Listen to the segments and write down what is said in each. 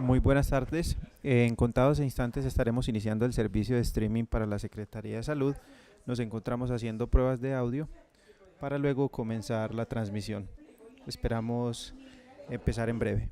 Muy buenas tardes. En contados instantes estaremos iniciando el servicio de streaming para la Secretaría de Salud. Nos encontramos haciendo pruebas de audio para luego comenzar la transmisión. Esperamos empezar en breve.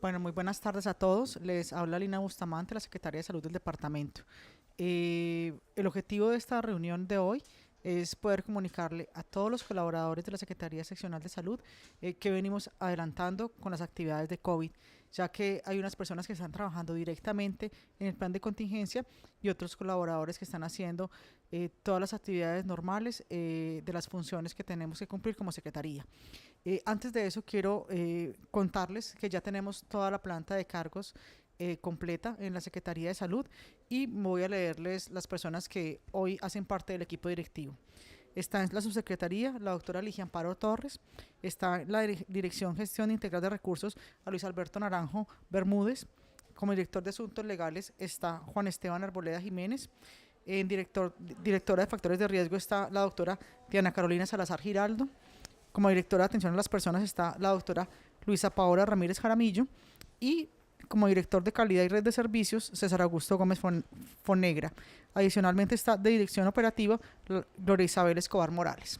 Bueno, muy buenas tardes a todos. Les habla Lina Bustamante, la Secretaria de Salud del departamento. El objetivo de esta reunión de hoy es poder comunicarle a todos los colaboradores de la Secretaría Seccional de Salud que venimos adelantando con las actividades de COVID, ya que hay unas personas que están trabajando directamente en el plan de contingencia y otros colaboradores que están haciendo todas las actividades normales de las funciones que tenemos que cumplir como Secretaría. Antes de eso, quiero contarles que ya tenemos toda la planta de cargos completa en la Secretaría de Salud y voy a leerles las personas que hoy hacen parte del equipo directivo. Está en la subsecretaría la doctora Ligia Amparo Torres, está en la Dirección Gestión Integral de Recursos a Luis Alberto Naranjo Bermúdez, como director de Asuntos Legales está Juan Esteban Arboleda Jiménez, directora de Factores de Riesgo está la doctora Diana Carolina Salazar Giraldo, como directora de atención a las personas está la doctora Luisa Paola Ramírez Jaramillo y como director de calidad y red de servicios César Augusto Gómez Fonegra. Adicionalmente está de dirección operativa Gloria Isabel Escobar Morales.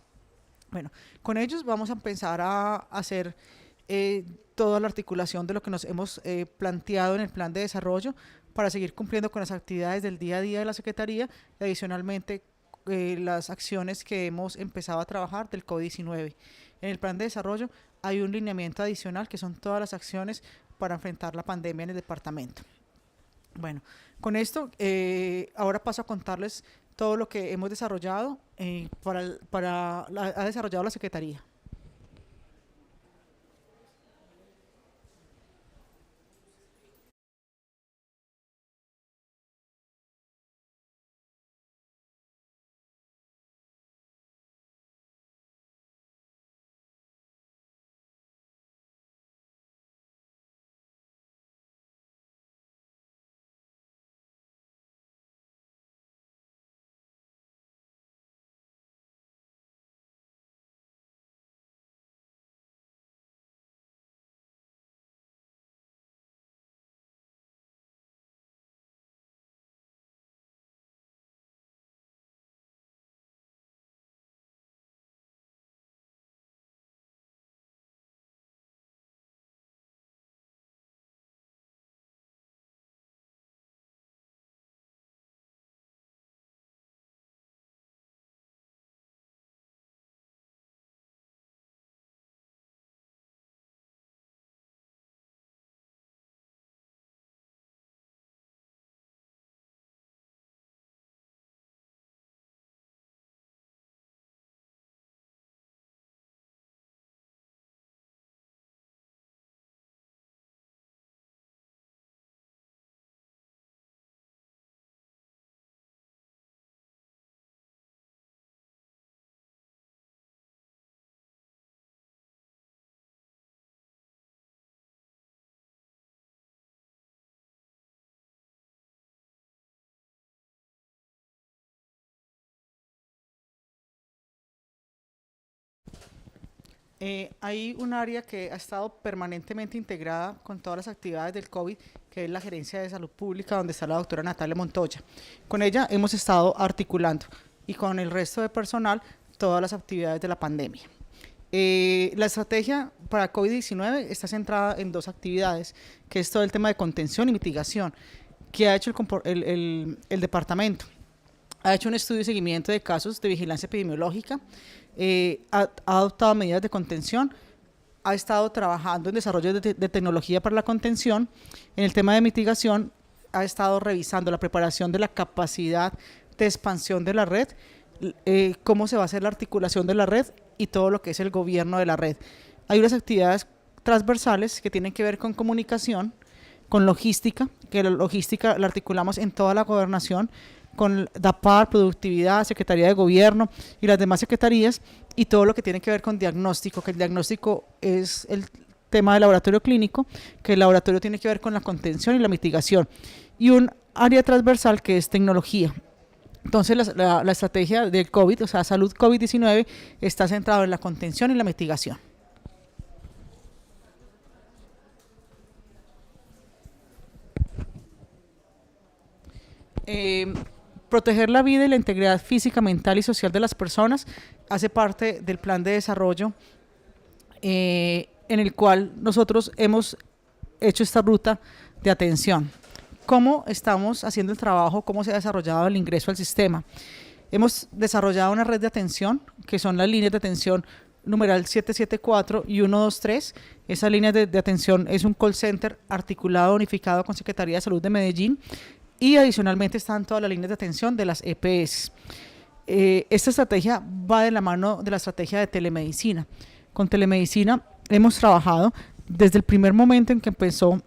Bueno, con ellos vamos a empezar a hacer eh, toda la articulación de lo que nos hemos planteado en el plan de desarrollo para seguir cumpliendo con las actividades del día a día de la Secretaría y adicionalmente las acciones que hemos empezado a trabajar del COVID-19. En el plan de desarrollo hay un lineamiento adicional que son todas las acciones para enfrentar la pandemia en el departamento. Bueno, con esto ahora paso a contarles todo lo que hemos desarrollado ha desarrollado la Secretaría. Hay un área que ha estado permanentemente integrada con todas las actividades del COVID, que es la Gerencia de Salud Pública, donde está la doctora Natalia Montoya. Con ella hemos estado articulando y con el resto de personal todas las actividades de la pandemia. La estrategia para COVID-19 está centrada en dos actividades, que es todo el tema de contención y mitigación, que ha hecho el departamento. Ha hecho un estudio de seguimiento de casos de vigilancia epidemiológica, ha adoptado medidas de contención, ha estado trabajando en desarrollo de tecnología para la contención. En el tema de mitigación, ha estado revisando la preparación de la capacidad de expansión de la red, cómo se va a hacer la articulación de la red y todo lo que es el gobierno de la red. Hay unas actividades transversales que tienen que ver con comunicación, con logística, que la logística la articulamos en toda la gobernación, con DAPAR, Productividad, Secretaría de Gobierno y las demás secretarías, y todo lo que tiene que ver con diagnóstico, que el diagnóstico es el tema del laboratorio clínico, que el laboratorio tiene que ver con la contención y la mitigación, y un área transversal que es tecnología. Entonces la estrategia del COVID, o sea, salud COVID-19, está centrada en la contención y la mitigación. Proteger la vida y la integridad física, mental y social de las personas hace parte del plan de desarrollo en el cual nosotros hemos hecho esta ruta de atención. ¿Cómo estamos haciendo el trabajo? ¿Cómo se ha desarrollado el ingreso al sistema? Hemos desarrollado una red de atención, que son las líneas de atención numeral 774 y 123. Esa línea de atención es un call center articulado, unificado con Secretaría de Salud de Medellín, y adicionalmente están todas las líneas de atención de las EPS. Esta estrategia va de la mano de la estrategia de telemedicina. Con telemedicina hemos trabajado desde el primer momento en que empezó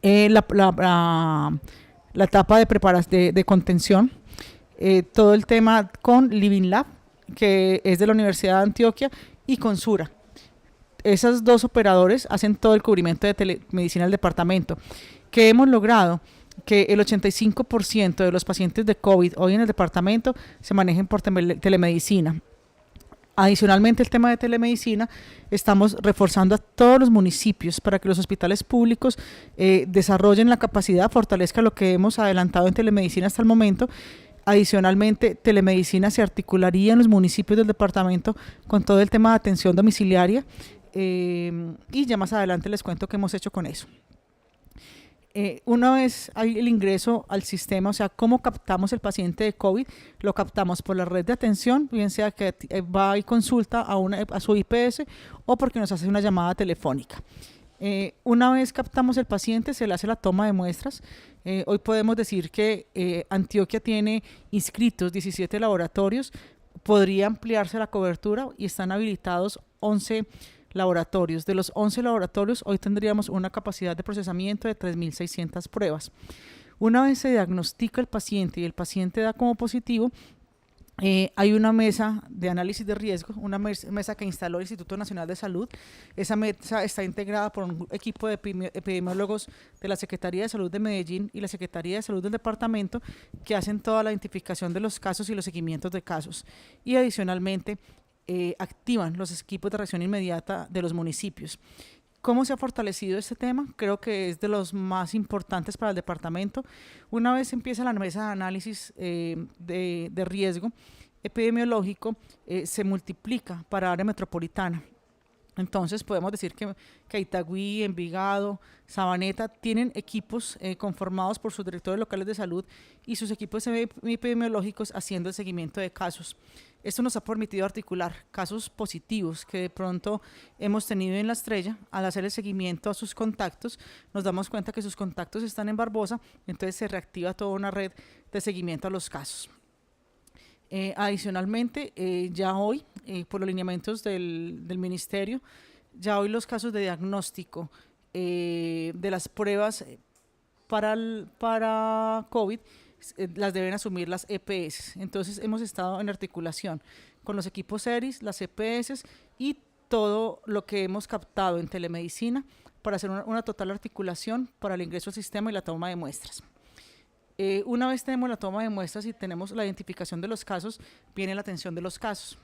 la etapa de contención, todo el tema con Living Lab, que es de la Universidad de Antioquia, y con Sura. Esos dos operadores hacen todo el cubrimiento de telemedicina del departamento. ¿Qué hemos logrado? Que el 85% de los pacientes de COVID hoy en el departamento se manejen por telemedicina. Adicionalmente, el tema de telemedicina, estamos reforzando a todos los municipios para que los hospitales públicos desarrollen la capacidad, fortalezcan lo que hemos adelantado en telemedicina hasta el momento. Adicionalmente, telemedicina se articularía en los municipios del departamento con todo el tema de atención domiciliaria, y ya más adelante les cuento qué hemos hecho con eso. Una vez hay el ingreso al sistema, o sea, cómo captamos el paciente de COVID, lo captamos por la red de atención, bien sea que va y consulta a su IPS o porque nos hace una llamada telefónica. Una vez captamos el paciente, se le hace la toma de muestras. Hoy podemos decir que Antioquia tiene inscritos 17 laboratorios, podría ampliarse la cobertura y están habilitados 11 laboratorios. De los 11 laboratorios, hoy tendríamos una capacidad de procesamiento de 3.600 pruebas. Una vez se diagnostica el paciente y el paciente da como positivo, hay una mesa de análisis de riesgo, una mesa que instaló el Instituto Nacional de Salud. Esa mesa está integrada por un equipo de epidemiólogos de la Secretaría de Salud de Medellín y la Secretaría de Salud del departamento, que hacen toda la identificación de los casos y los seguimientos de casos. Y adicionalmente, activan los equipos de reacción inmediata de los municipios. ¿Cómo se ha fortalecido este tema? Creo que es de los más importantes para el departamento. Una vez empieza la mesa de análisis de riesgo epidemiológico, se multiplica para área metropolitana. Entonces podemos decir que Itagüí, Envigado, Sabaneta tienen equipos conformados por sus directores locales de salud y sus equipos epidemiológicos haciendo el seguimiento de casos. Esto nos ha permitido articular casos positivos que de pronto hemos tenido en La Estrella. Al hacer el seguimiento a sus contactos, nos damos cuenta que sus contactos están en Barbosa, entonces se reactiva toda una red de seguimiento a los casos. Adicionalmente, ya hoy, por los lineamientos del ministerio, ya hoy los casos de diagnóstico de las pruebas para COVID las deben asumir las EPS. Entonces hemos estado en articulación con los equipos ERIS, las EPS y todo lo que hemos captado en telemedicina para hacer una total articulación para el ingreso al sistema y la toma de muestras. Una vez tenemos la toma de muestras y tenemos la identificación de los casos, viene la atención de los casos.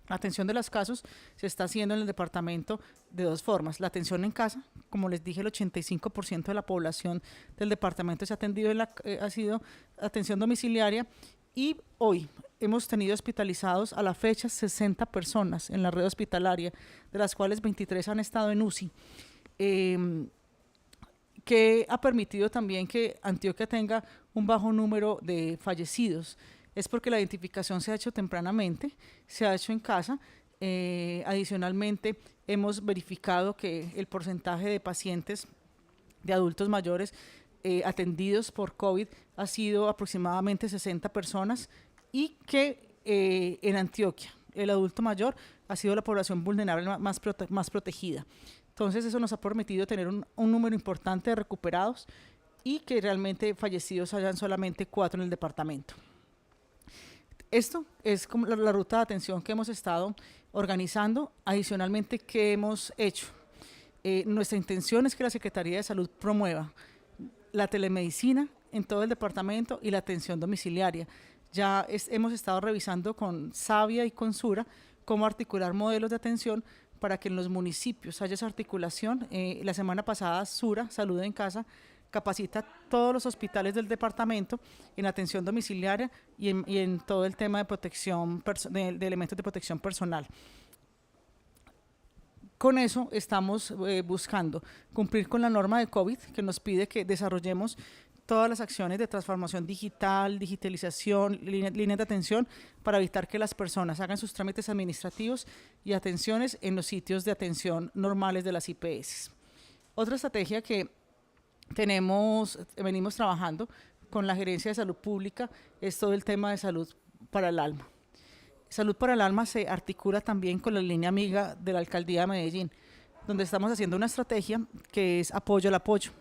La atención de los casos se está haciendo en el departamento de dos formas. La atención en casa, como les dije, el 85% de la población del departamento se ha atendido ha sido atención domiciliaria, y hoy hemos tenido hospitalizados a la fecha 60 personas en la red hospitalaria, de las cuales 23 han estado en UCI, que ha permitido también que Antioquia tenga un bajo número de fallecidos. Es porque la identificación se ha hecho tempranamente, se ha hecho en casa. Adicionalmente, hemos verificado que el porcentaje de pacientes de adultos mayores atendidos por COVID ha sido aproximadamente 60 personas, y que en Antioquia el adulto mayor ha sido la población vulnerable más protegida. Entonces eso nos ha permitido tener un número importante de recuperados, y que realmente fallecidos hayan solamente 4 en el departamento. Esto es como la ruta de atención que hemos estado organizando. Adicionalmente, ¿qué hemos hecho? Nuestra intención es que la Secretaría de Salud promueva la telemedicina en todo el departamento y la atención domiciliaria. Ya hemos estado revisando con Savia y con Sura cómo articular modelos de atención para que en los municipios haya esa articulación. La semana pasada Sura, Salud en Casa, capacita a todos los hospitales del departamento en atención domiciliaria y en todo el tema de protección de elementos de protección personal. Con eso estamos buscando cumplir con la norma de COVID, que nos pide que desarrollemos todas las acciones de transformación digital, digitalización, líneas de atención, para evitar que las personas hagan sus trámites administrativos y atenciones en los sitios de atención normales de las IPS. Otra estrategia que venimos trabajando con la Gerencia de Salud Pública es todo el tema de salud para el alma. Salud para el alma se articula también con la línea amiga de la Alcaldía de Medellín, donde estamos haciendo una estrategia que es apoyo al apoyo.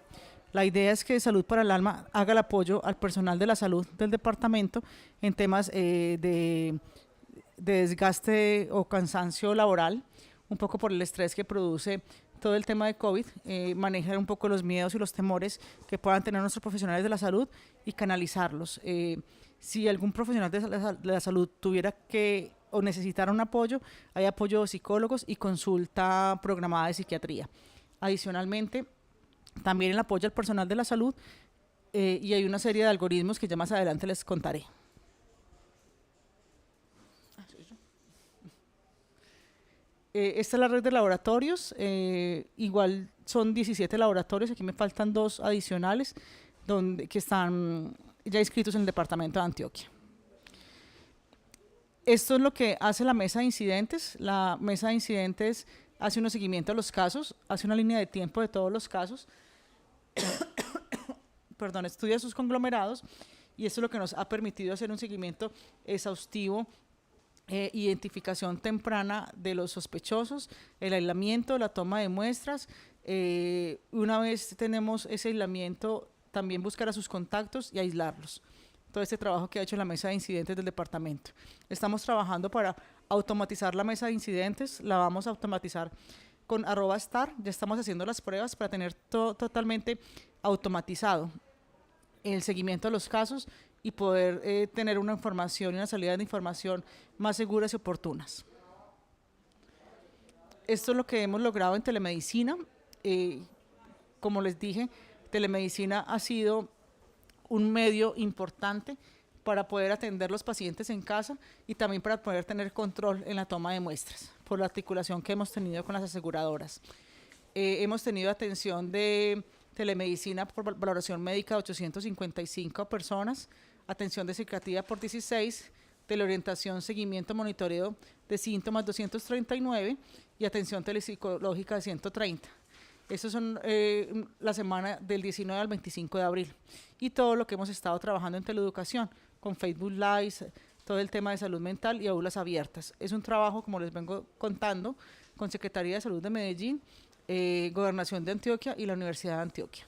La idea es que Salud para el Alma haga el apoyo al personal de la salud del departamento en temas de desgaste o cansancio laboral, un poco por el estrés que produce todo el tema de COVID, manejar un poco los miedos y los temores que puedan tener nuestros profesionales de la salud y canalizarlos. Si algún profesional de la salud tuviera que o necesitara un apoyo, hay apoyo de psicólogos y consulta programada de psiquiatría. Adicionalmente, también el apoyo al personal de la salud, y hay una serie de algoritmos que ya más adelante les contaré. Esta es la red de laboratorios, igual son 17 laboratorios, aquí me faltan 2 adicionales que están ya inscritos en el departamento de Antioquia. Esto es lo que hace la mesa de incidentes. La mesa de incidentes hace un seguimiento a los casos, hace una línea de tiempo de todos los casos, estudia sus conglomerados, y esto es lo que nos ha permitido hacer un seguimiento exhaustivo, identificación temprana de los sospechosos, el aislamiento, la toma de muestras. Una vez tenemos ese aislamiento, también buscar a sus contactos y aislarlos. Todo este trabajo que ha hecho la mesa de incidentes del departamento. Estamos trabajando para automatizar la mesa de incidentes, la vamos a automatizar con @star, ya estamos haciendo las pruebas para tener todo totalmente automatizado el seguimiento de los casos y poder tener una información y una salida de información más seguras y oportunas. Esto es lo que hemos logrado en telemedicina. Como les dije, telemedicina ha sido un medio importante para poder atender los pacientes en casa y también para poder tener control en la toma de muestras, por la articulación que hemos tenido con las aseguradoras. Hemos tenido atención de telemedicina por valoración médica de 855 personas, atención de psiquiatría por 16, teleorientación, seguimiento, monitoreo de síntomas 239 y atención telepsicológica de 130. Estos son la semana del 19 al 25 de abril. Y todo lo que hemos estado trabajando en teleeducación, con Facebook Live, todo el tema de salud mental y aulas abiertas. Es un trabajo, como les vengo contando, con Secretaría de Salud de Medellín, Gobernación de Antioquia y la Universidad de Antioquia.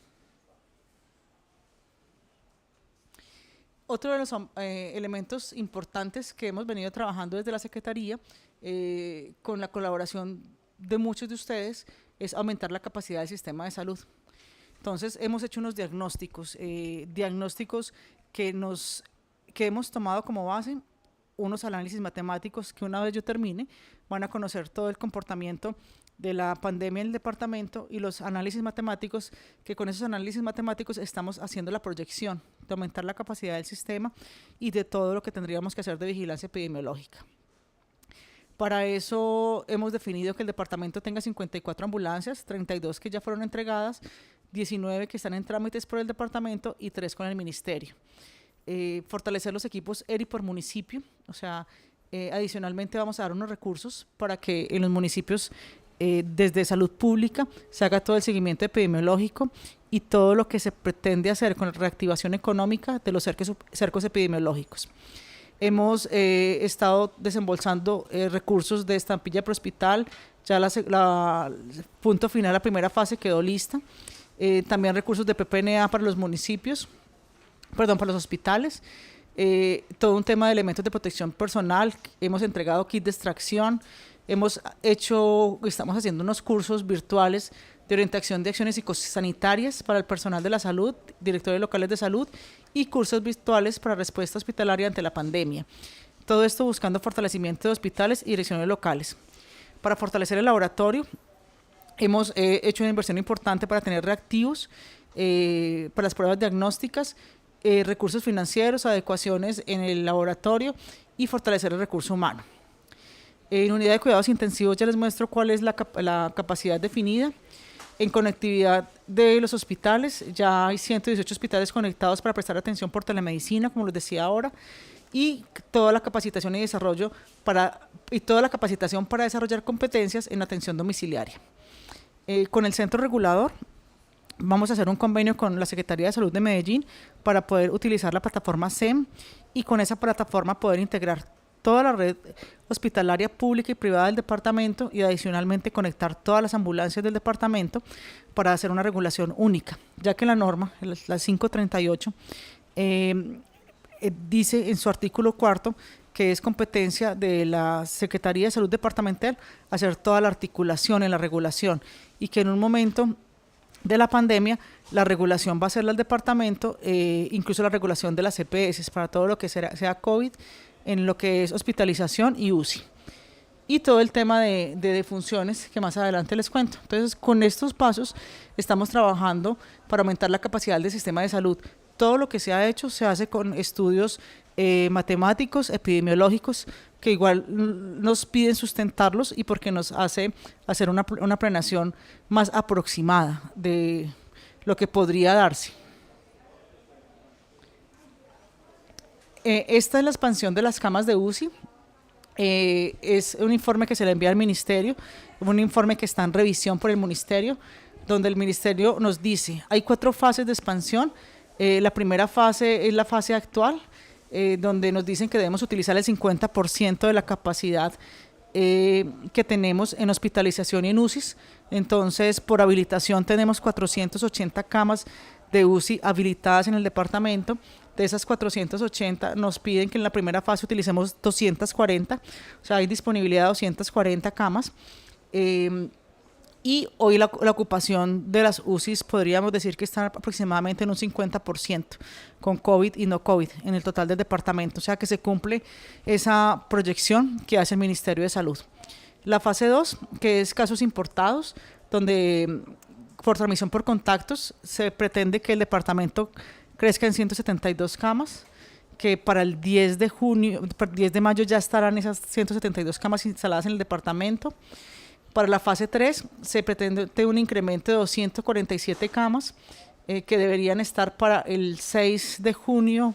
Otro de los elementos importantes que hemos venido trabajando desde la Secretaría, con la colaboración de muchos de ustedes, es aumentar la capacidad del sistema de salud. Entonces, hemos hecho unos diagnósticos que hemos tomado como base unos análisis matemáticos que, una vez yo termine, van a conocer todo el comportamiento de la pandemia en el departamento y los análisis matemáticos, que con esos análisis matemáticos estamos haciendo la proyección de aumentar la capacidad del sistema y de todo lo que tendríamos que hacer de vigilancia epidemiológica. Para eso hemos definido que el departamento tenga 54 ambulancias, 32 que ya fueron entregadas, 19 que están en trámites por el departamento y 3 con el ministerio. Fortalecer los equipos ERI por municipio, o sea, adicionalmente vamos a dar unos recursos para que en los municipios desde salud pública se haga todo el seguimiento epidemiológico y todo lo que se pretende hacer con la reactivación económica de los cercos epidemiológicos. Hemos estado desembolsando recursos de estampilla por hospital, ya punto final, la primera fase quedó lista. También recursos de PPNA para los municipios, para los hospitales. Todo un tema de elementos de protección personal, hemos entregado kits de extracción, estamos haciendo unos cursos virtuales de orientación de acciones psicosanitarias para el personal de la salud, directores locales de salud, y cursos virtuales para respuesta hospitalaria ante la pandemia. Todo esto buscando fortalecimiento de hospitales y direcciones locales. Para fortalecer el laboratorio, hemos hecho una inversión importante para tener reactivos para las pruebas diagnósticas, recursos financieros, adecuaciones en el laboratorio y fortalecer el recurso humano. En unidad de cuidados intensivos ya les muestro cuál es la capacidad definida. En conectividad de los hospitales, ya hay 118 hospitales conectados para prestar atención por telemedicina, como les decía ahora, y toda la capacitación y desarrollo para desarrollar competencias en atención domiciliaria. Con el centro regulador vamos a hacer un convenio con la Secretaría de Salud de Medellín para poder utilizar la plataforma SEM y con esa plataforma poder integrar toda la red hospitalaria pública y privada del departamento y adicionalmente conectar todas las ambulancias del departamento para hacer una regulación única, ya que la norma, la 538, dice en su artículo 4 que es competencia de la Secretaría de Salud Departamental hacer toda la articulación en la regulación y que en un momento de la pandemia la regulación va a ser del departamento, incluso la regulación de las EPS para todo lo que sea COVID, en lo que es hospitalización y UCI. Y todo el tema de defunciones que más adelante les cuento. Entonces, con estos pasos estamos trabajando para aumentar la capacidad del sistema de salud. Todo lo que se ha hecho se hace con estudios matemáticos, epidemiológicos, que igual nos piden sustentarlos y porque nos hace hacer una planeación más aproximada de lo que podría darse. Esta es la expansión de las camas de UCI. Es un informe que se le envía al ministerio, un informe que está en revisión por el ministerio, donde el ministerio nos dice, hay 4 fases de expansión. La primera fase es la fase actual, donde nos dicen que debemos utilizar el 50% de la capacidad que tenemos en hospitalización y en UCIs. Entonces, por habilitación tenemos 480 camas de UCI habilitadas en el departamento. De esas 480 nos piden que en la primera fase utilicemos 240, o sea, hay disponibilidad de 240 camas. Y hoy la ocupación de las UCIs podríamos decir que está aproximadamente en un 50% con COVID y no COVID en el total del departamento, o sea que se cumple esa proyección que hace el Ministerio de Salud. La fase 2, que es casos importados, donde por transmisión por contactos se pretende que el departamento crezca en 172 camas, que para el 10 de mayo ya estarán esas 172 camas instaladas en el departamento. Para la fase 3 se pretende un incremento de 247 camas que deberían estar para el 10 de junio,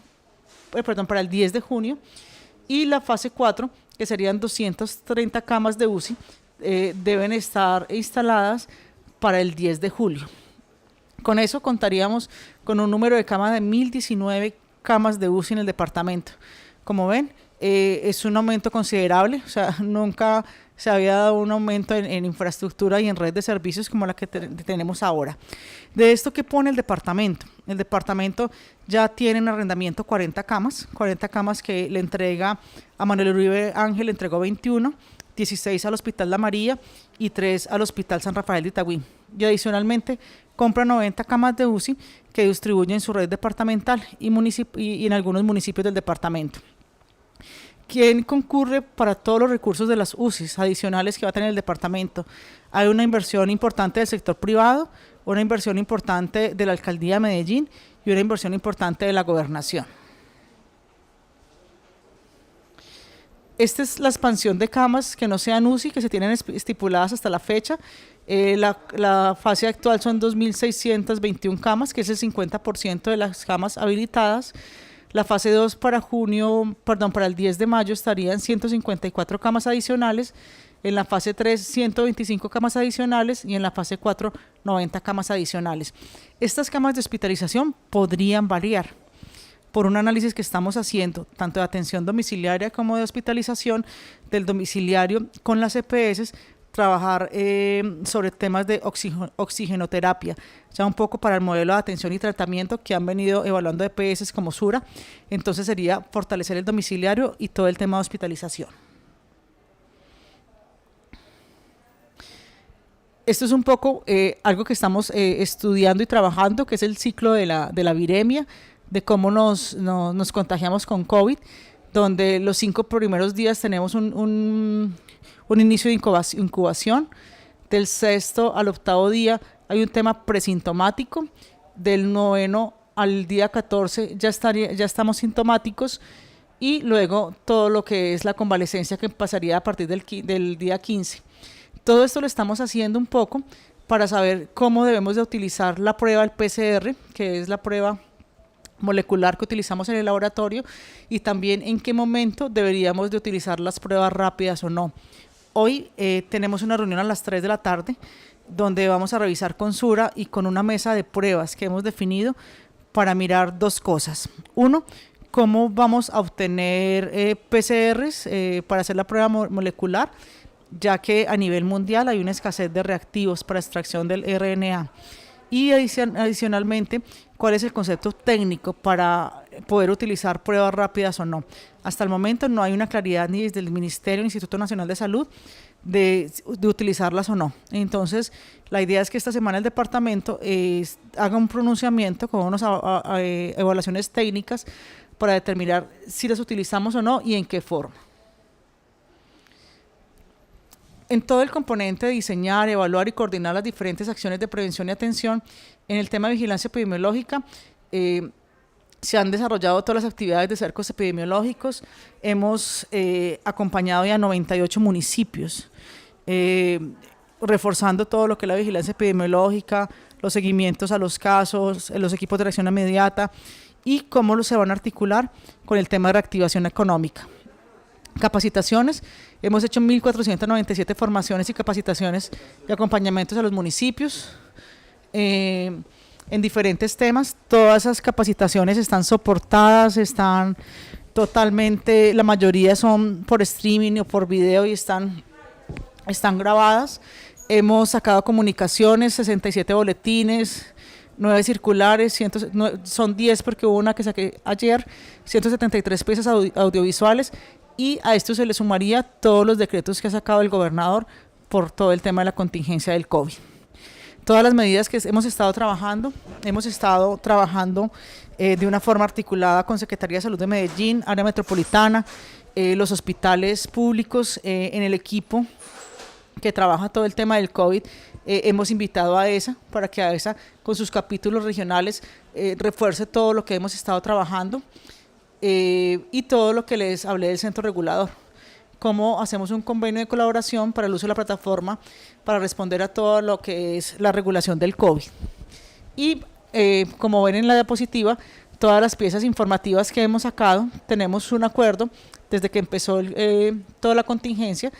y la fase 4, que serían 230 camas de UCI, deben estar instaladas para el 10 de julio. Con eso contaríamos con un número de camas de 1.019 camas de UCI en el departamento. Como ven, es un aumento considerable, o sea, nunca se había dado un aumento en infraestructura y en red de servicios como la que tenemos ahora. De esto, ¿qué pone el departamento? El departamento ya tiene en arrendamiento 40 camas que le entrega a Manuel Uribe Ángel, le entregó 21, 16 al Hospital La María y 3 al Hospital San Rafael de Itagüí. Y adicionalmente compra 90 camas de UCI que distribuye en su red departamental y en algunos municipios del departamento. ¿quién concurre para todos los recursos de las UCIs adicionales que va a tener el departamento? Hay una inversión importante del sector privado, una inversión importante de la Alcaldía de Medellín y una inversión importante de la Gobernación. Esta es la expansión de camas que no sean UCI, que se tienen estipuladas hasta la fecha. La fase actual son 2.621 camas, que es el 50% de las camas habilitadas. La fase 2 para el 10 de mayo estarían 154 camas adicionales. En la fase 3, 125 camas adicionales y en la fase 4, 90 camas adicionales. Estas camas de hospitalización podrían variar por un análisis que estamos haciendo, tanto de atención domiciliaria como de hospitalización del domiciliario con las EPS, trabajar sobre temas de oxigenoterapia, ya un poco para el modelo de atención y tratamiento que han venido evaluando EPS como Sura. Entonces sería fortalecer el domiciliario y todo el tema de hospitalización. Esto es un poco algo que estamos estudiando y trabajando, que es el ciclo de la viremia, de cómo nos contagiamos con COVID, donde los 5 primeros días tenemos un inicio de incubación, del 6º al 8º día hay un tema presintomático, del 9º al día 14 ya estamos sintomáticos, y luego todo lo que es la convalecencia que pasaría a partir del día 15. Todo esto lo estamos haciendo un poco para saber cómo debemos de utilizar la prueba del PCR, que es la prueba molecular que utilizamos en el laboratorio, y también en qué momento deberíamos de utilizar las pruebas rápidas o no. Hoy tenemos una reunión a las 3 de la tarde donde vamos a revisar con Sura y con una mesa de pruebas que hemos definido para mirar 2 cosas. Uno, cómo vamos a obtener PCRs para hacer la prueba molecular, ya que a nivel mundial hay una escasez de reactivos para extracción del RNA. Y adicionalmente, ¿cuál es el concepto técnico para poder utilizar pruebas rápidas o no? Hasta el momento no hay una claridad ni desde el Ministerio ni Instituto Nacional de Salud de utilizarlas o no. Entonces, la idea es que esta semana el departamento haga un pronunciamiento con unas evaluaciones técnicas para determinar si las utilizamos o no y en qué forma. En todo el componente de diseñar, evaluar y coordinar las diferentes acciones de prevención y atención, en el tema de vigilancia epidemiológica, se han desarrollado todas las actividades de cercos epidemiológicos. Hemos acompañado ya 98 municipios, reforzando todo lo que es la vigilancia epidemiológica, los seguimientos a los casos, los equipos de reacción inmediata y cómo se van a articular con el tema de reactivación económica. Capacitaciones, hemos hecho 1.497 formaciones y capacitaciones y acompañamientos a los municipios en diferentes temas. Todas esas capacitaciones están soportadas, están totalmente, la mayoría son por streaming o por video y están grabadas. Hemos sacado comunicaciones, 67 boletines, 9 circulares, son 10 porque hubo una que saqué ayer, 173 piezas audiovisuales. Y a esto se le sumaría todos los decretos que ha sacado el gobernador por todo el tema de la contingencia del COVID. Todas las medidas que hemos estado trabajando de una forma articulada con Secretaría de Salud de Medellín, área metropolitana, los hospitales públicos, en el equipo que trabaja todo el tema del COVID. Hemos invitado a ESA para que a ESA con sus capítulos regionales refuerce todo lo que hemos estado trabajando. Y todo lo que les hablé del centro regulador, cómo hacemos un convenio de colaboración para el uso de la plataforma para responder a todo lo que es la regulación del COVID. Y como ven en la diapositiva, todas las piezas informativas que hemos sacado, tenemos un acuerdo desde que empezó toda la contingencia,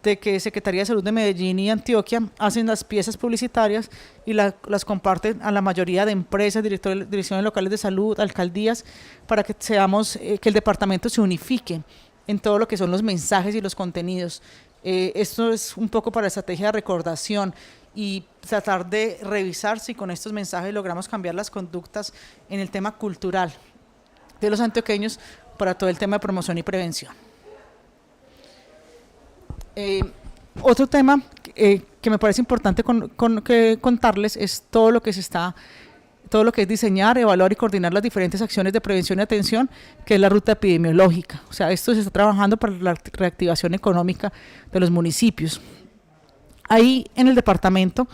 de que Secretaría de Salud de Medellín y Antioquia hacen las piezas publicitarias y las comparten a la mayoría de empresas, direcciones locales de salud, alcaldías, para que que el departamento se unifique en todo lo que son los mensajes y los contenidos. Esto es un poco para estrategia de recordación y tratar de revisar si con estos mensajes logramos cambiar las conductas en el tema cultural de los antioqueños para todo el tema de promoción y prevención. Otro tema que me parece importante contarles es todo lo que se está todo lo que es diseñar, evaluar y coordinar las diferentes acciones de prevención y atención, que es la ruta epidemiológica. O sea, esto se está trabajando para la reactivación económica de los municipios. Hay en el departamento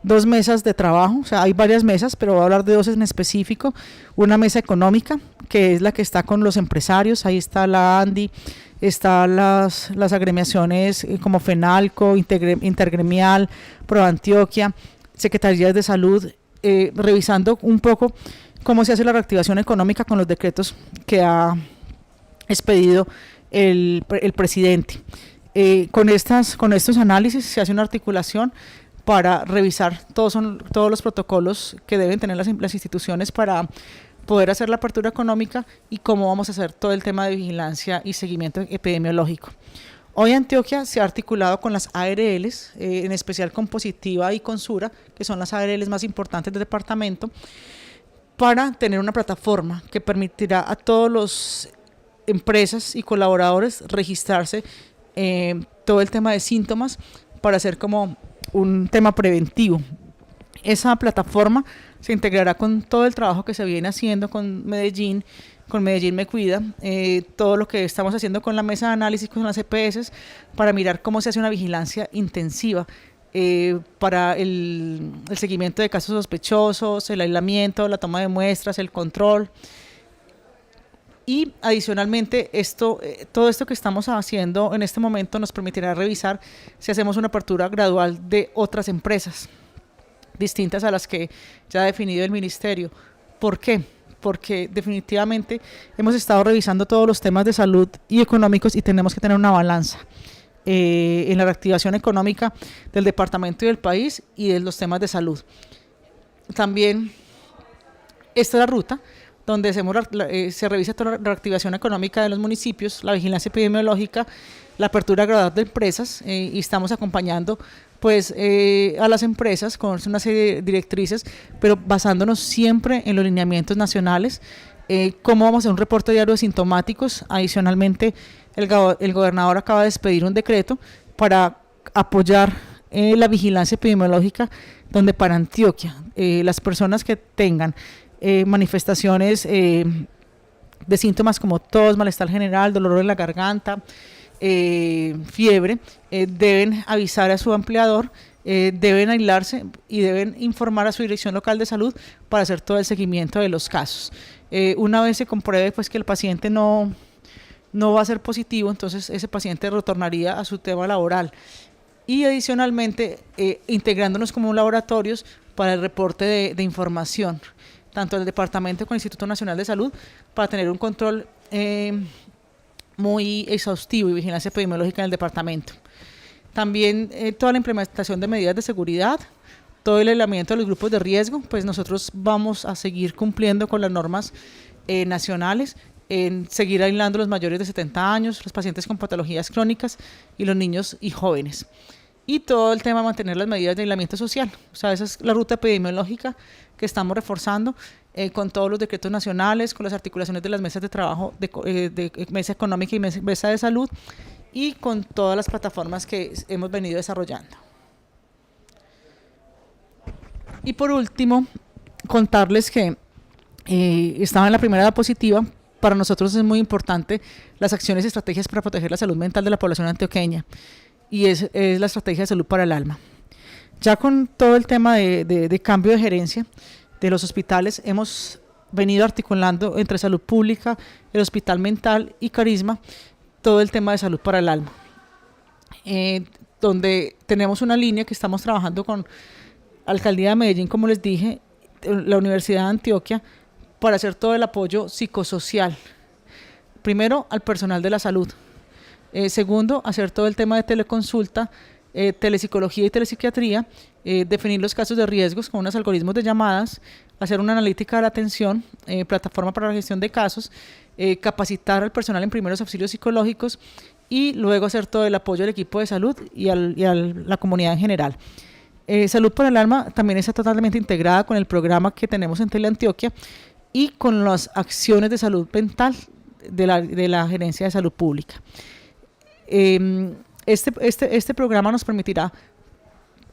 2 mesas de trabajo, o sea, hay varias mesas, pero voy a hablar de 2 en específico. Una mesa económica, que es la que está con los empresarios, ahí está la ANDI, están las agremiaciones como FENALCO, Intergremial, ProAntioquia, Secretarías de Salud, revisando un poco cómo se hace la reactivación económica con los decretos que ha expedido el presidente. Con estos análisis se hace una articulación para revisar todos los protocolos que deben tener las instituciones para poder hacer la apertura económica y cómo vamos a hacer todo el tema de vigilancia y seguimiento epidemiológico. Hoy Antioquia se ha articulado con las ARLs, en especial con Positiva y con Sura, que son las ARLs más importantes del departamento, para tener una plataforma que permitirá a todos los empresas y colaboradores registrarse todo el tema de síntomas para hacer como un tema preventivo. Esa plataforma se integrará con todo el trabajo que se viene haciendo con Medellín Me Cuida, todo lo que estamos haciendo con la mesa de análisis, con las EPS, para mirar cómo se hace una vigilancia intensiva para el seguimiento de casos sospechosos, el aislamiento, la toma de muestras, el control. Y adicionalmente, todo esto que estamos haciendo en este momento nos permitirá revisar si hacemos una apertura gradual de otras empresas distintas a las que ya ha definido el ministerio. ¿Por qué? Porque definitivamente hemos estado revisando todos los temas de salud y económicos y tenemos que tener una balanza en la reactivación económica del departamento y del país y de los temas de salud. También esta es la ruta donde se revisa toda la reactivación económica de los municipios, la vigilancia epidemiológica, la apertura gradual de empresas, y estamos acompañando pues a las empresas con una serie de directrices, pero basándonos siempre en los lineamientos nacionales, cómo vamos a hacer un reporte diario de sintomáticos. Adicionalmente, el gobernador acaba de expedir un decreto para apoyar la vigilancia epidemiológica, donde para Antioquia las personas que tengan manifestaciones de síntomas como tos, malestar general, dolor en la garganta, fiebre, deben avisar a su empleador, deben aislarse y deben informar a su dirección local de salud para hacer todo el seguimiento de los casos. Una vez se compruebe pues que el paciente no va a ser positivo, entonces ese paciente retornaría a su tema laboral. Y adicionalmente, integrándonos como laboratorios para el reporte de información, tanto el departamento como el Instituto Nacional de Salud, para tener un control muy exhaustivo y vigilancia epidemiológica en el departamento. También toda la implementación de medidas de seguridad, todo el aislamiento de los grupos de riesgo, pues nosotros vamos a seguir cumpliendo con las normas nacionales, en seguir aislando a los mayores de 70 años, los pacientes con patologías crónicas y los niños y jóvenes. Y todo el tema de mantener las medidas de aislamiento social, o sea, esa es la ruta epidemiológica que estamos reforzando con todos los decretos nacionales, con las articulaciones de las mesas de trabajo de mesa económica y mesa de salud, y con todas las plataformas que hemos venido desarrollando. Y por último, contarles que estaba en la primera diapositiva. Para nosotros es muy importante las acciones y estrategias para proteger la salud mental de la población antioqueña, y es la estrategia de salud para el alma. Ya con todo el tema de cambio de gerencia de los hospitales, hemos venido articulando entre Salud Pública, el Hospital Mental y Carisma, todo el tema de salud para el alma, donde tenemos una línea que estamos trabajando con Alcaldía de Medellín, como les dije, la Universidad de Antioquia, para hacer todo el apoyo psicosocial. Primero, al personal de la salud. Segundo, hacer todo el tema de teleconsulta, telepsicología y telepsiquiatría, definir los casos de riesgos con unos algoritmos de llamadas, hacer una analítica de la atención, plataforma para la gestión de casos, capacitar al personal en primeros auxilios psicológicos y luego hacer todo el apoyo al equipo de salud y a la comunidad en general. Salud para el alma también está totalmente integrada con el programa que tenemos en Teleantioquia y con las acciones de salud mental de la Gerencia de Salud Pública. Este programa nos permitirá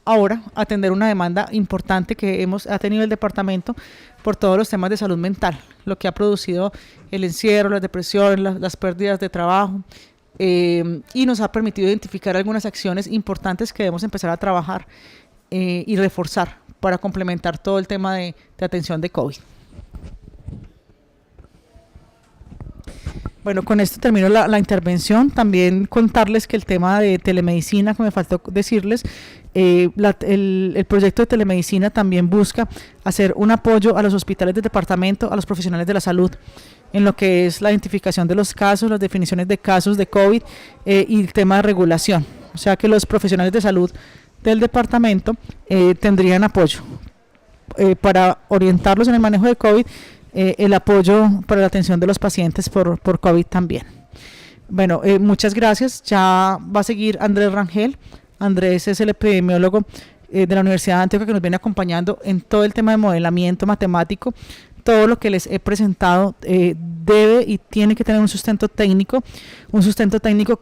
ahora atender una demanda importante que ha tenido el departamento por todos los temas de salud mental, lo que ha producido el encierro, las depresiones, las pérdidas de trabajo, y nos ha permitido identificar algunas acciones importantes que debemos empezar a trabajar y reforzar para complementar todo el tema de atención de COVID. Bueno, con esto termino la intervención. También contarles que el tema de telemedicina, que me faltó decirles, el proyecto de telemedicina también busca hacer un apoyo a los hospitales del departamento, a los profesionales de la salud, en lo que es la identificación de los casos, las definiciones de casos de COVID y el tema de regulación. O sea que los profesionales de salud del departamento tendrían apoyo para orientarlos en el manejo de COVID, el apoyo para la atención de los pacientes por COVID también. Bueno, muchas gracias. Ya va a seguir Andrés Rangel. Andrés es el epidemiólogo de la Universidad de Antioquia que nos viene acompañando en todo el tema de modelamiento matemático. Todo lo que les he presentado debe y tiene que tener un sustento técnico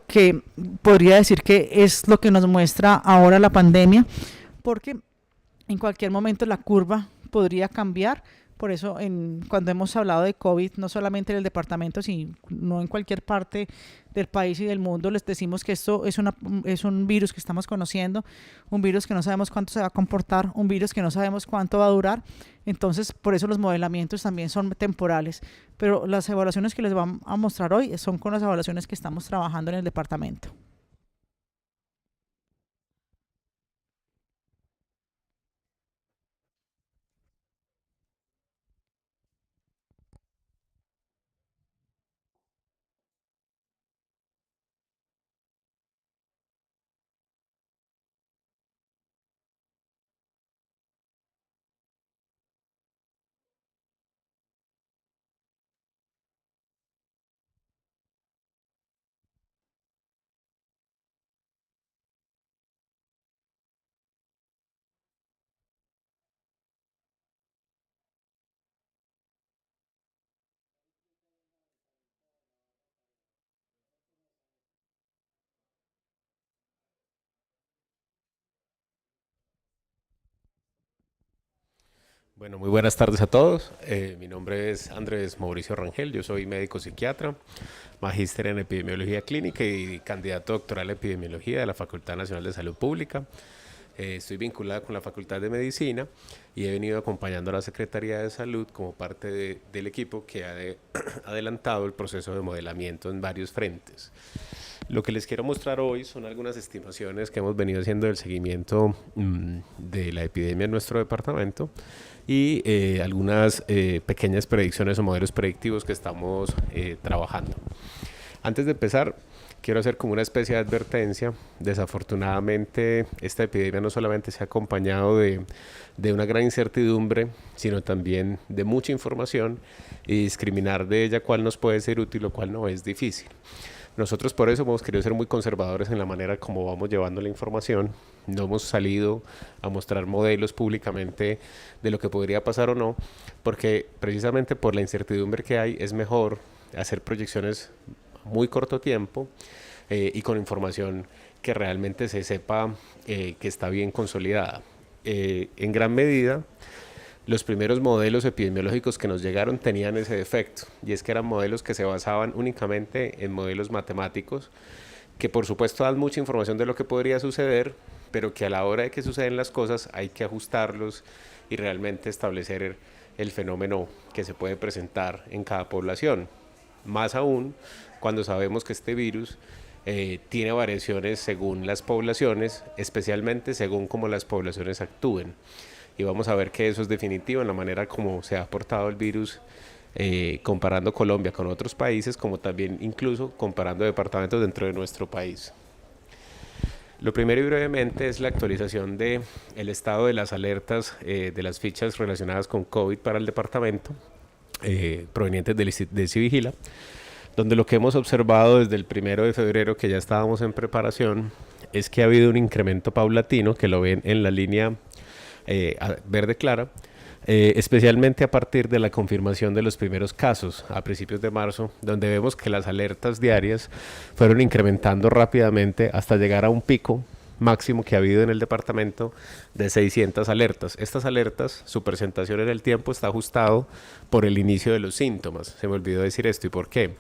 que podría decir que es lo que nos muestra ahora la pandemia, porque en cualquier momento la curva podría cambiar. Por eso cuando hemos hablado de COVID, no solamente en el departamento, sino en cualquier parte del país y del mundo, les decimos que esto es un virus que estamos conociendo, un virus que no sabemos cuánto se va a comportar, un virus que no sabemos cuánto va a durar. Entonces, por eso los modelamientos también son temporales. Pero las evaluaciones que les vamos a mostrar hoy son con las evaluaciones que estamos trabajando en el departamento. Bueno, muy buenas tardes a todos. Mi nombre es Andrés Mauricio Rangel, yo soy médico psiquiatra, magíster en epidemiología clínica y candidato doctoral en epidemiología de la Facultad Nacional de Salud Pública. Estoy vinculado con la Facultad de Medicina y he venido acompañando a la Secretaría de Salud como parte del equipo que ha adelantado el proceso de modelamiento en varios frentes. Lo que les quiero mostrar hoy son algunas estimaciones que hemos venido haciendo del seguimiento de la epidemia en nuestro departamento y algunas pequeñas predicciones o modelos predictivos que estamos trabajando. Antes de empezar, quiero hacer como una especie de advertencia. Desafortunadamente, esta epidemia no solamente se ha acompañado de una gran incertidumbre, sino también de mucha información, y discriminar de ella cuál nos puede ser útil o cuál no es difícil. Nosotros por eso hemos querido ser muy conservadores en la manera como vamos llevando la información. No hemos salido a mostrar modelos públicamente de lo que podría pasar o no, porque precisamente por la incertidumbre que hay es mejor hacer proyecciones a muy corto tiempo y con información que realmente se sepa que está bien consolidada. En gran medida, los primeros modelos epidemiológicos que nos llegaron tenían ese defecto, y es que eran modelos que se basaban únicamente en modelos matemáticos, que por supuesto dan mucha información de lo que podría suceder, pero que a la hora de que suceden las cosas hay que ajustarlos y realmente establecer el fenómeno que se puede presentar en cada población. Más aún cuando sabemos que este virus tiene variaciones según las poblaciones, especialmente según cómo las poblaciones actúen. Y vamos a ver que eso es definitivo en la manera como se ha aportado el virus, comparando Colombia con otros países, como también incluso comparando departamentos dentro de nuestro país. Lo primero y brevemente es la actualización del estado de las alertas de las fichas relacionadas con COVID para el departamento, provenientes de Civigila, donde lo que hemos observado desde el 1 de febrero, que ya estábamos en preparación, es que ha habido un incremento paulatino, que lo ven en la línea verde clara, especialmente a partir de la confirmación de los primeros casos a principios de marzo, donde vemos que las alertas diarias fueron incrementando rápidamente hasta llegar a un pico máximo que ha habido en el departamento de 600 alertas. Estas alertas, su presentación en el tiempo está ajustado por el inicio de los síntomas. Se me olvidó decir esto, ¿y por qué?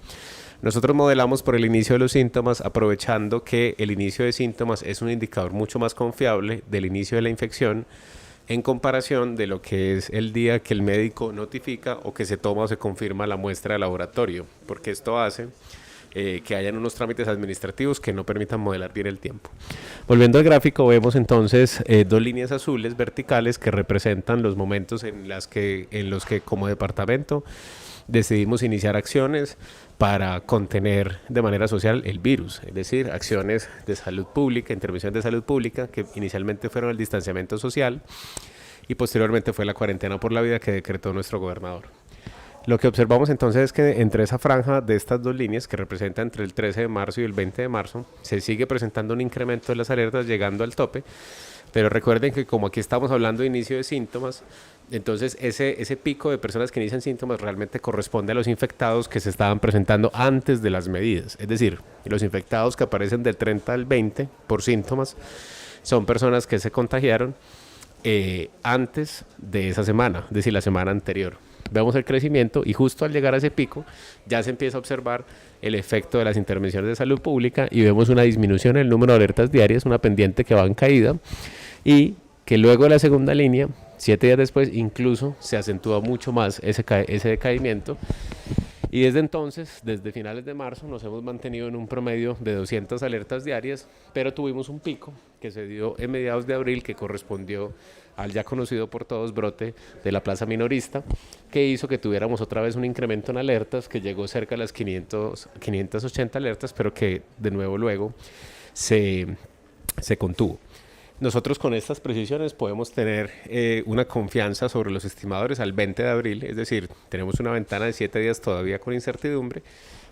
Nosotros modelamos por el inicio de los síntomas, aprovechando que el inicio de síntomas es un indicador mucho más confiable del inicio de la infección en comparación de lo que es el día que el médico notifica o que se toma o se confirma la muestra de laboratorio, porque esto hace que hayan unos trámites administrativos que no permitan modelar bien el tiempo. Volviendo al gráfico, vemos entonces dos líneas azules verticales que representan los momentos en los que como departamento decidimos iniciar acciones para contener de manera social el virus, es decir, acciones de salud pública, intervención de salud pública, que inicialmente fueron el distanciamiento social y posteriormente fue la cuarentena por la vida que decretó nuestro gobernador. Lo que observamos entonces es que entre esa franja de estas dos líneas, que representa entre el 13 de marzo y el 20 de marzo, se sigue presentando un incremento de las alertas llegando al tope, pero recuerden que como aquí estamos hablando de inicio de síntomas, entonces ese pico de personas que inician síntomas realmente corresponde a los infectados que se estaban presentando antes de las medidas. Es decir, los infectados que aparecen del 30 al 20 por síntomas son personas que se contagiaron antes de esa semana, es decir, la semana anterior. Vemos el crecimiento y justo al llegar a ese pico ya se empieza a observar el efecto de las intervenciones de salud pública y vemos una disminución en el número de alertas diarias, una pendiente que va en caída y que luego de la segunda línea, 7 días después, incluso se acentúa mucho más ese decaimiento. Y desde entonces, desde finales de marzo, nos hemos mantenido en un promedio de 200 alertas diarias, pero tuvimos un pico que se dio en mediados de abril que correspondió al ya conocido por todos brote de la plaza minorista, que hizo que tuviéramos otra vez un incremento en alertas que llegó cerca de las 580 alertas, pero que de nuevo luego se contuvo. Nosotros con estas precisiones podemos tener una confianza sobre los estimadores al 20 de abril, es decir, tenemos una ventana de 7 días todavía con incertidumbre,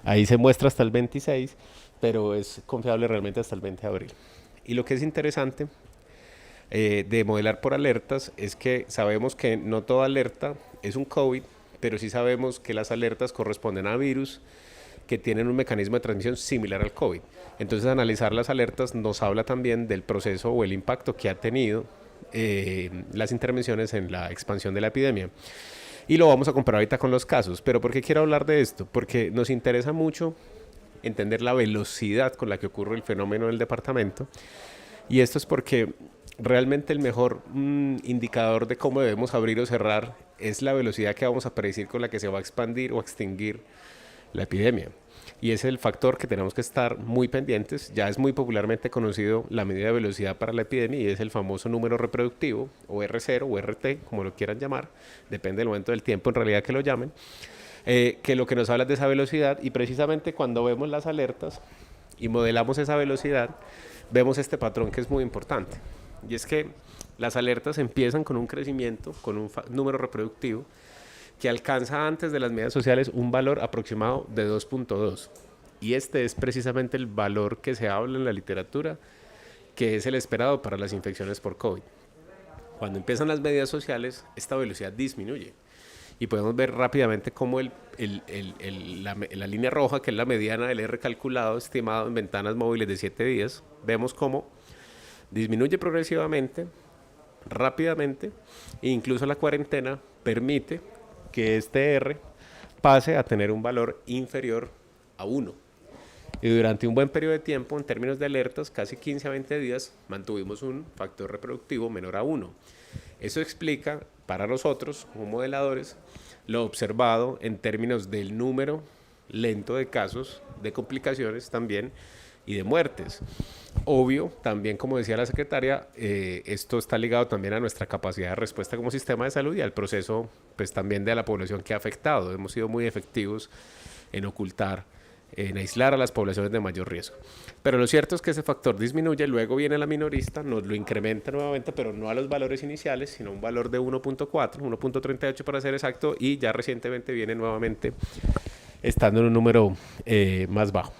ahí se muestra hasta el 26, pero es confiable realmente hasta el 20 de abril. Y lo que es interesante de modelar por alertas es que sabemos que no toda alerta es un COVID, pero sí sabemos que las alertas corresponden a virus que tienen un mecanismo de transmisión similar al COVID. Entonces, analizar las alertas nos habla también del proceso o el impacto que ha tenido las intervenciones en la expansión de la epidemia. Y lo vamos a comparar ahorita con los casos. ¿Pero por qué quiero hablar de esto? Porque nos interesa mucho entender la velocidad con la que ocurre el fenómeno en el departamento. Y esto es porque realmente el mejor indicador de cómo debemos abrir o cerrar es la velocidad que vamos a predecir con la que se va a expandir o extinguir la epidemia. Y ese es el factor que tenemos que estar muy pendientes. Ya es muy popularmente conocido la medida de velocidad para la epidemia y es el famoso número reproductivo, o R0 o RT, como lo quieran llamar, depende del momento del tiempo en realidad que lo llamen, que lo que nos habla es de esa velocidad. Y precisamente cuando vemos las alertas y modelamos esa velocidad, vemos este patrón que es muy importante. Y es que las alertas empiezan con un crecimiento, con un número reproductivo, que alcanza antes de las medidas sociales un valor aproximado de 2.2. Y este es precisamente el valor que se habla en la literatura, que es el esperado para las infecciones por COVID. Cuando empiezan las medidas sociales, esta velocidad disminuye. Y podemos ver rápidamente cómo la línea roja, que es la mediana del R calculado, estimado en ventanas móviles de 7 días, vemos cómo disminuye progresivamente, rápidamente, e incluso la cuarentena permite que este R pase a tener un valor inferior a 1. Y durante un buen periodo de tiempo, en términos de alertas, casi 15 a 20 días, mantuvimos un factor reproductivo menor a 1. Eso explica para nosotros, como modeladores, lo observado en términos del número lento de casos, de complicaciones también y de muertes. Obvio, también como decía la secretaria, esto está ligado también a nuestra capacidad de respuesta como sistema de salud y al proceso pues también de la población que ha afectado. Hemos sido muy efectivos en ocultar, en aislar a las poblaciones de mayor riesgo. Pero lo cierto es que ese factor disminuye, luego viene la minorista, nos lo incrementa nuevamente, pero no a los valores iniciales, sino un valor de 1.4, 1.38 para ser exacto, y ya recientemente viene nuevamente estando en un número más bajo.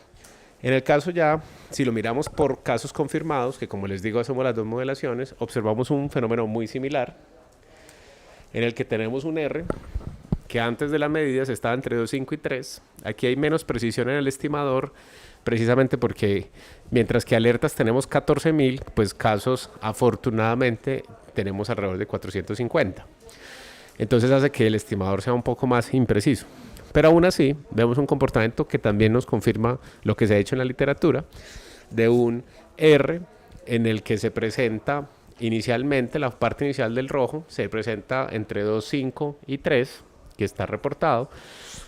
En el caso ya, si lo miramos por casos confirmados, que como les digo hacemos las dos modelaciones, observamos un fenómeno muy similar, en el que tenemos un R que antes de las medidas estaba entre 2,5 y 3. Aquí hay menos precisión en el estimador, precisamente porque mientras que alertas tenemos 14.000, pues casos afortunadamente tenemos alrededor de 450. Entonces hace que el estimador sea un poco más impreciso. Pero aún así, vemos un comportamiento que también nos confirma lo que se ha hecho en la literatura, de un R en el que se presenta inicialmente, la parte inicial del rojo, se presenta entre 2,5 y 3, que está reportado,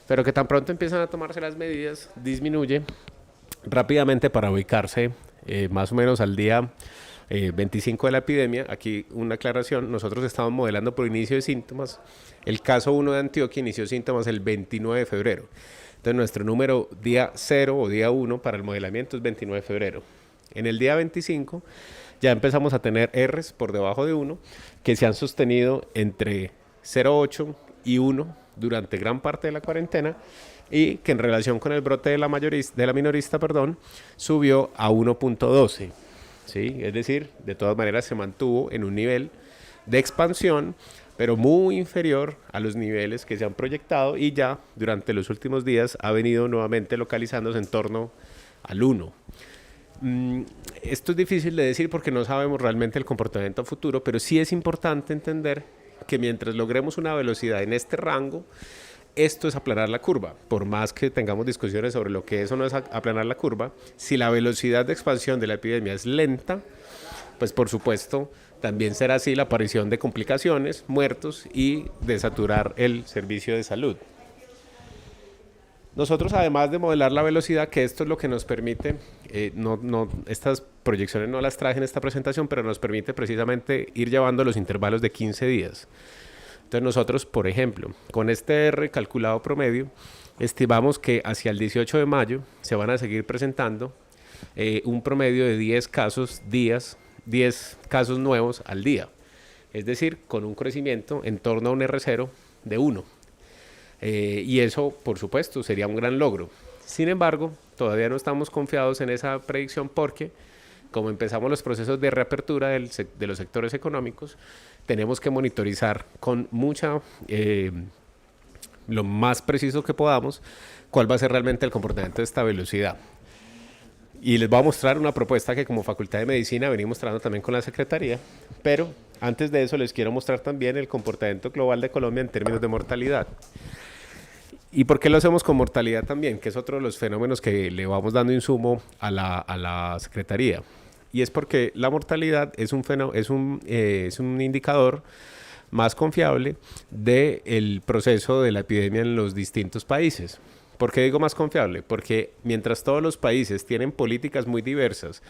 pero que tan pronto empiezan a tomarse las medidas, disminuye rápidamente para ubicarse más o menos al día 25 de la epidemia. Aquí una aclaración, nosotros estamos modelando por inicio de síntomas. El caso 1 de Antioquia inició síntomas el 29 de febrero. Entonces nuestro número día 0 o día 1 para el modelamiento es 29 de febrero. En el día 25 ya empezamos a tener R's por debajo de 1 que se han sostenido entre 0,8 y 1 durante gran parte de la cuarentena, y que en relación con el brote de la minorista, subió a 1,12. ¿Sí? Es decir, de todas maneras se mantuvo en un nivel de expansión, pero muy inferior a los niveles que se han proyectado, y ya durante los últimos días ha venido nuevamente localizándose en torno al 1. Esto es difícil de decir porque no sabemos realmente el comportamiento a futuro, pero sí es importante entender que mientras logremos una velocidad en este rango, esto es aplanar la curva. Por más que tengamos discusiones sobre lo que eso no es aplanar la curva, si la velocidad de expansión de la epidemia es lenta, pues por supuesto también será así la aparición de complicaciones, muertos y de saturar el servicio de salud. Nosotros, además de modelar la velocidad, que esto es lo que nos permite, estas proyecciones no las traje en esta presentación, pero nos permite precisamente ir llevando los intervalos de 15 días. Entonces nosotros, por ejemplo, con este R calculado promedio, estimamos que hacia el 18 de mayo se van a seguir presentando un promedio de 10 casos nuevos al día. Es decir, con un crecimiento en torno a un R0 de 1. Y eso, por supuesto, sería un gran logro. Sin embargo, todavía no estamos confiados en esa predicción porque, como empezamos los procesos de reapertura de los sectores económicos, tenemos que monitorizar con lo más preciso que podamos, cuál va a ser realmente el comportamiento de esta velocidad. Y les voy a mostrar una propuesta que como Facultad de Medicina venimos mostrando también con la Secretaría, pero antes de eso les quiero mostrar también el comportamiento global de Colombia en términos de mortalidad. ¿Y por qué lo hacemos con mortalidad también? Que es otro de los fenómenos que le vamos dando insumo a la Secretaría. Y es porque la mortalidad es un indicador más confiable del proceso de la epidemia en los distintos países. ¿Por qué digo más confiable? Porque mientras todos los países tienen políticas muy diversas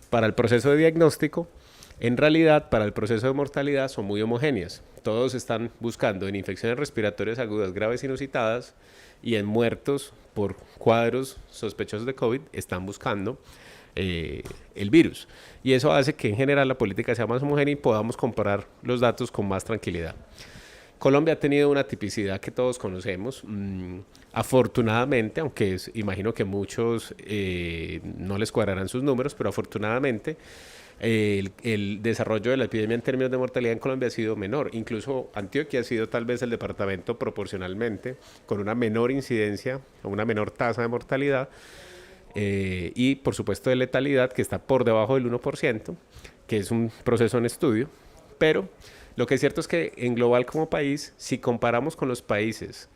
para el proceso de diagnóstico, en realidad para el proceso de mortalidad son muy homogéneas. Todos están buscando en infecciones respiratorias agudas graves inusitadas y en muertos por cuadros sospechosos de COVID están buscando el virus. Y eso hace que en general la política sea más homogénea y podamos comparar los datos con más tranquilidad. Colombia ha tenido una tipicidad que todos conocemos. Afortunadamente, aunque imagino que muchos no les cuadrarán sus números, pero afortunadamente el desarrollo de la epidemia en términos de mortalidad en Colombia ha sido menor. Incluso Antioquia ha sido tal vez el departamento proporcionalmente con una menor incidencia, una menor tasa de mortalidad y por supuesto de letalidad que está por debajo del 1%, que es un proceso en estudio. Pero lo que es cierto es que en global como país, si comparamos con los países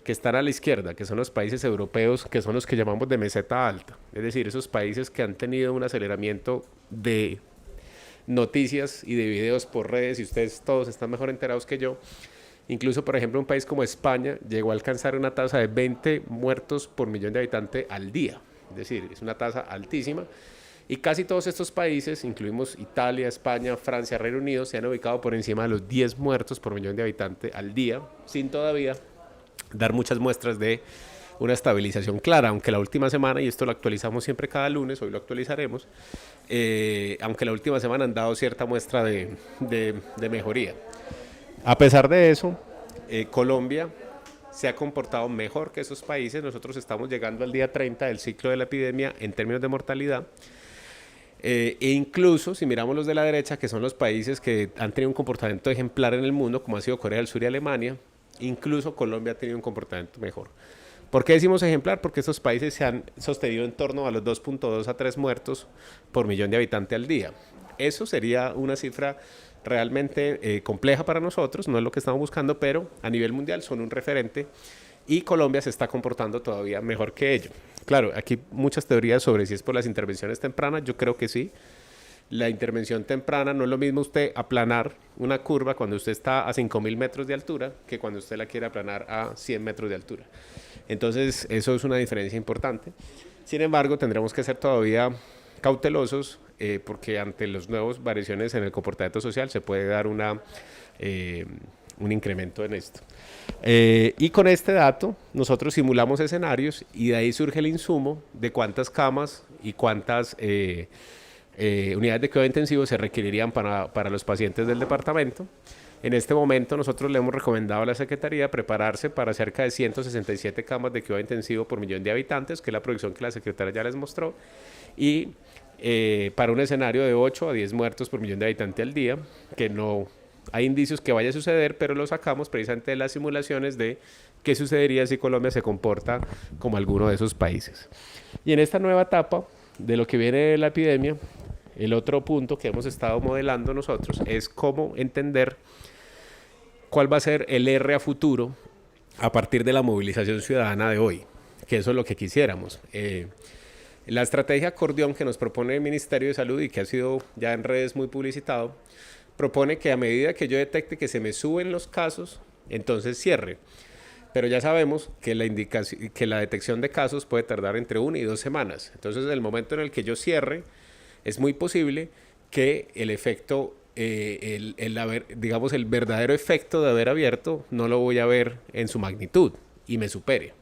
que están a la izquierda, que son los países europeos, que son los que llamamos de meseta alta, es decir, esos países que han tenido un aceleramiento de noticias y de videos por redes, y ustedes todos están mejor enterados que yo. Incluso, por ejemplo, un país como España llegó a alcanzar una tasa de 20 muertos por millón de habitantes al día, es decir, es una tasa altísima. Y casi todos estos países, incluimos Italia, España, Francia, Reino Unido, se han ubicado por encima de los 10 muertos por millón de habitantes al día, sin todavía dar muchas muestras de una estabilización clara, aunque la última semana, y esto lo actualizamos siempre cada lunes, hoy lo actualizaremos, aunque la última semana han dado cierta muestra de mejoría. A pesar de eso, Colombia se ha comportado mejor que esos países. Nosotros estamos llegando al día 30 del ciclo de la epidemia en términos de mortalidad. E incluso si miramos los de la derecha, que son los países que han tenido un comportamiento ejemplar en el mundo, como ha sido Corea del Sur y Alemania, Incluso Colombia ha tenido un comportamiento mejor. ¿Por qué decimos ejemplar? Porque estos países se han sostenido en torno a los 2.2 a 3 muertos por millón de habitantes al día. Eso sería una cifra realmente compleja para nosotros, no es lo que estamos buscando, pero a nivel mundial son un referente y Colombia se está comportando todavía mejor que ello. Claro, aquí muchas teorías sobre si es por las intervenciones tempranas, yo creo que sí. La intervención temprana no es lo mismo usted aplanar una curva cuando usted está a 5.000 metros de altura que cuando usted la quiere aplanar a 100 metros de altura. Entonces, eso es una diferencia importante. Sin embargo, tendremos que ser todavía cautelosos porque ante las nuevas variaciones en el comportamiento social se puede dar un incremento en esto. Y con este dato, nosotros simulamos escenarios y de ahí surge el insumo de cuántas camas y cuántas unidades de cuidado intensivo se requerirían para los pacientes del departamento. En este momento nosotros le hemos recomendado a la Secretaría prepararse para cerca de 167 camas de cuidado intensivo por millón de habitantes, que es la proyección que la Secretaría ya les mostró, y para un escenario de 8 a 10 muertos por millón de habitantes al día, que no hay indicios que vaya a suceder, pero lo sacamos precisamente de las simulaciones de qué sucedería si Colombia se comporta como alguno de esos países. Y en esta nueva etapa de lo que viene de la epidemia, el otro punto que hemos estado modelando nosotros es cómo entender cuál va a ser el R a futuro a partir de la movilización ciudadana de hoy, que eso es lo que quisiéramos. La estrategia acordeón que nos propone el Ministerio de Salud y que ha sido ya en redes muy publicitado, propone que a medida que yo detecte que se me suben los casos, entonces cierre. Pero ya sabemos que la detección de casos puede tardar entre 1 y 2 semanas. Entonces, en el momento en el que yo cierre, es muy posible que el efecto, digamos, el verdadero efecto de haber abierto no lo voy a ver en su magnitud y me supere.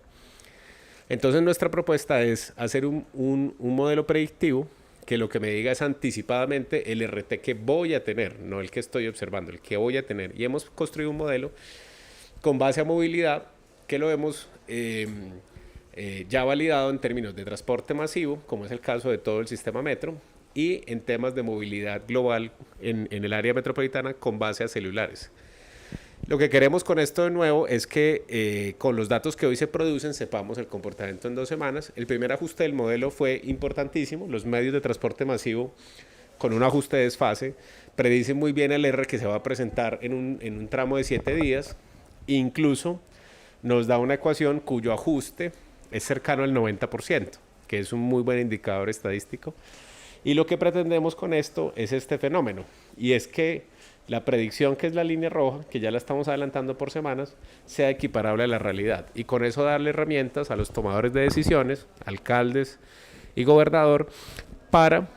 Entonces nuestra propuesta es hacer un modelo predictivo que lo que me diga es anticipadamente el RT que voy a tener, no el que estoy observando, el que voy a tener. Y hemos construido un modelo con base a movilidad que lo hemos ya validado en términos de transporte masivo, como es el caso de todo el sistema metro, y en temas de movilidad global en el área metropolitana con base a celulares. Lo que queremos con esto de nuevo es que con los datos que hoy se producen sepamos el comportamiento en 2 semanas. El primer ajuste del modelo fue importantísimo. Los medios de transporte masivo con un ajuste de desfase predicen muy bien el R que se va a presentar en un tramo de 7 días. Incluso nos da una ecuación cuyo ajuste es cercano al 90%, que es un muy buen indicador estadístico. Y lo que pretendemos con esto es este fenómeno, y es que la predicción, que es la línea roja, que ya la estamos adelantando por semanas, sea equiparable a la realidad. Y con eso darle herramientas a los tomadores de decisiones, alcaldes y gobernador, para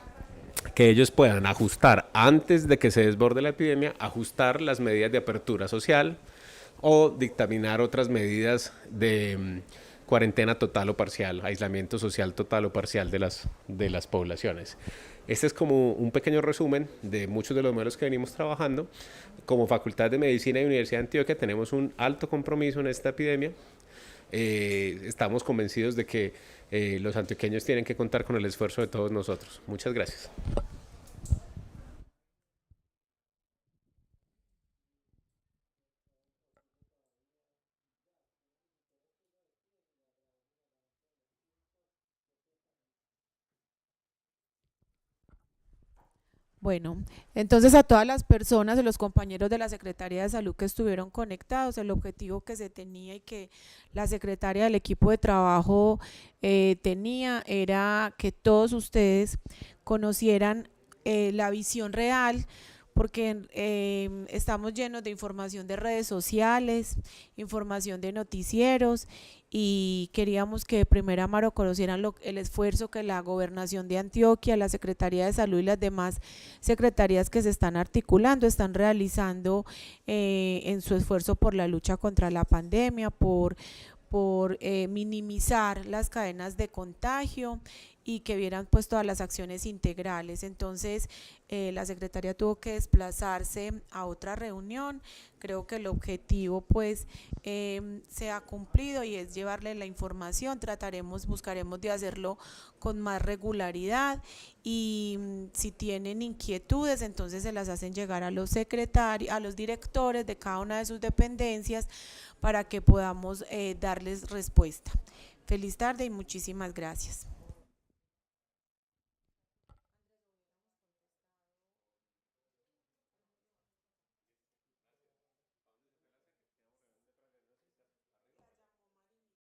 que ellos puedan ajustar, antes de que se desborde la epidemia, ajustar las medidas de apertura social o dictaminar otras medidas de cuarentena total o parcial, aislamiento social total o parcial de las poblaciones. Este es como un pequeño resumen de muchos de los modelos que venimos trabajando. Como Facultad de Medicina y Universidad de Antioquia tenemos un alto compromiso en esta epidemia. Estamos convencidos de que los antioqueños tienen que contar con el esfuerzo de todos nosotros. Muchas gracias. Bueno, entonces a todas las personas y los compañeros de la Secretaría de Salud que estuvieron conectados, el objetivo que se tenía y que la secretaria del equipo de trabajo tenía era que todos ustedes conocieran la visión real, porque estamos llenos de información de redes sociales, información de noticieros, y queríamos que de primera mano conocieran el esfuerzo que la Gobernación de Antioquia, la Secretaría de Salud y las demás secretarías que se están articulando, están realizando en su esfuerzo por la lucha contra la pandemia, por minimizar las cadenas de contagio y que vieran pues todas las acciones integrales. Entonces la secretaria tuvo que desplazarse a otra reunión. Creo que el objetivo pues se ha cumplido y es llevarle la información. Buscaremos de hacerlo con más regularidad y si tienen inquietudes entonces se las hacen llegar a los secretarios, a los directores de cada una de sus dependencias para que podamos darles respuesta. Feliz tarde y muchísimas gracias.